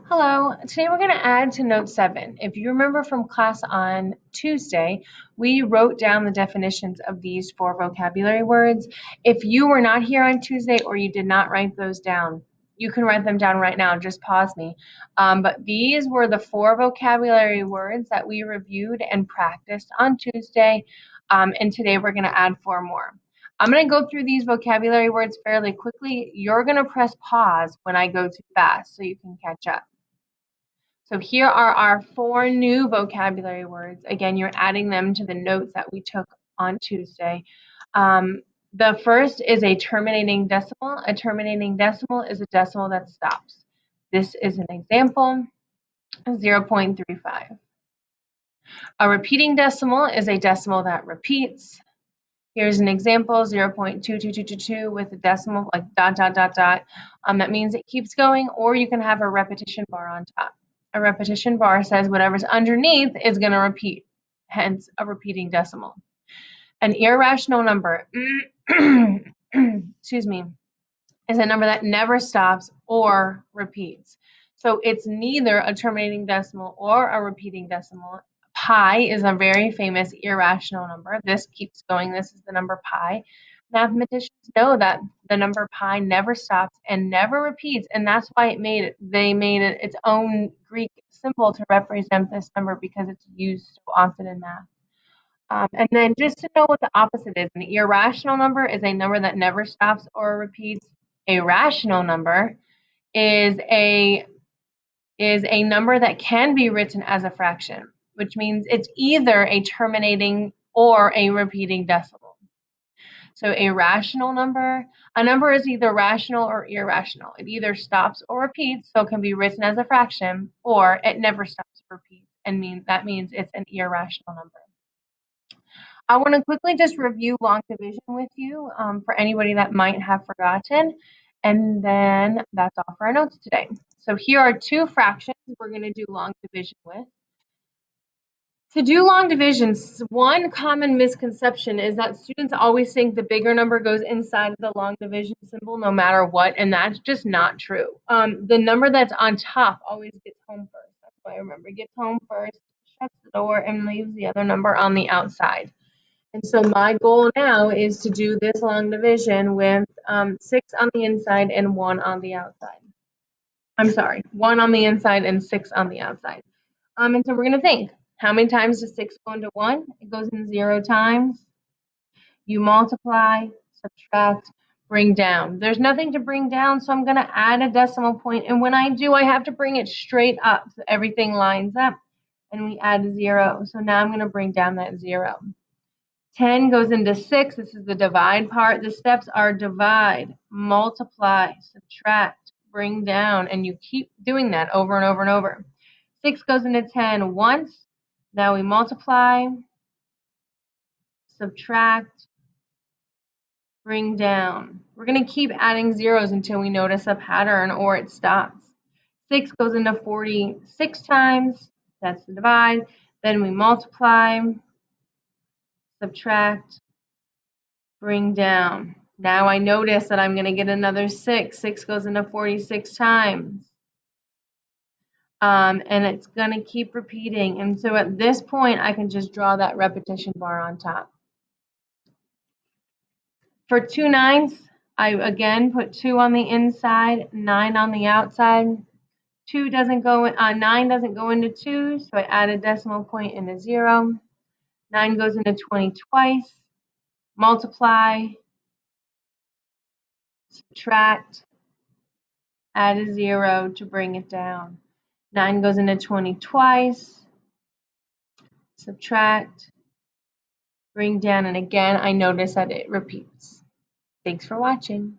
Hello, today we're going to add to note 7. If you remember from class on Tuesday, we wrote down the definitions of these 4 vocabulary words. If you were not here on Tuesday or you did not write those down, you can write them down right now, just pause me. But these were the 4 vocabulary words that we reviewed and practiced on Tuesday, and today we're going to add 4 more. I'm going to go through these vocabulary words fairly quickly. You're going to press pause when I go too fast so you can catch up. So here are our 4 new vocabulary words. Again, you're adding them to the notes that we took on Tuesday. The first is a terminating decimal. A terminating decimal is a decimal that stops. This is an example, 0.35. A repeating decimal is a decimal that repeats. Here's an example, 0.22222 with a decimal like ... That means it keeps going, or you can have a repetition bar on top. A repetition bar says whatever's underneath is going to repeat, hence a repeating decimal. An irrational number, excuse me, is a number that never stops or repeats. So it's neither a terminating decimal or a repeating decimal. Pi is a very famous irrational number. This keeps going. This is the number pi. Mathematicians know that the number pi never stops and never repeats, and that's why they made it its own Greek symbol to represent this number because it's used so often in math. And then just to know what the opposite is, an irrational number is a number that never stops or repeats. A rational number is a number that can be written as a fraction, which means it's either a terminating or a repeating decimal. So a number is either rational or irrational. It either stops or repeats, so it can be written as a fraction, or it never stops or repeats, and that means it's an irrational number. I want to quickly just review long division with you for anybody that might have forgotten, and then that's all for our notes today. So here are 2 fractions we're going to do long division with. To do long divisions, one common misconception is that students always think the bigger number goes inside of the long division symbol no matter what, and that's just not true. The number that's on top always gets home first. That's why I remember, gets home first, shuts the door, and leaves the other number on the outside. And so my goal now is to do this long division with 6 on the inside and 1 on the outside. I'm sorry, 1 on the inside and 6 on the outside. And so we're going to think, how many times does 6 go into 1? It goes in 0 times. You multiply, subtract, bring down. There's nothing to bring down, so I'm going to add a decimal point. And when I do, I have to bring it straight up so everything lines up. And we add 0. So now I'm going to bring down that 0. 10 goes into 6. This is the divide part. The steps are divide, multiply, subtract, bring down, and you keep doing that over and over and over. 6 goes into 10 once. Now we multiply, subtract, bring down. We're going to keep adding zeros until we notice a pattern or it stops. 6 goes into 46 times. That's the divide. Then we multiply, subtract, bring down. Now I notice that I'm going to get another 6. 6 goes into 46 times. And it's going to keep repeating. And so at this point, I can just draw that repetition bar on top. For 2 9s, I again put 2 on the inside, 9 on the outside. 9 doesn't go into 2, so I add a decimal point and a 0. 9 goes into 20 twice. Multiply, subtract, add a 0 to bring it down. 9 goes into 20 twice. Subtract, bring down, and again, I notice that it repeats. Thanks for watching.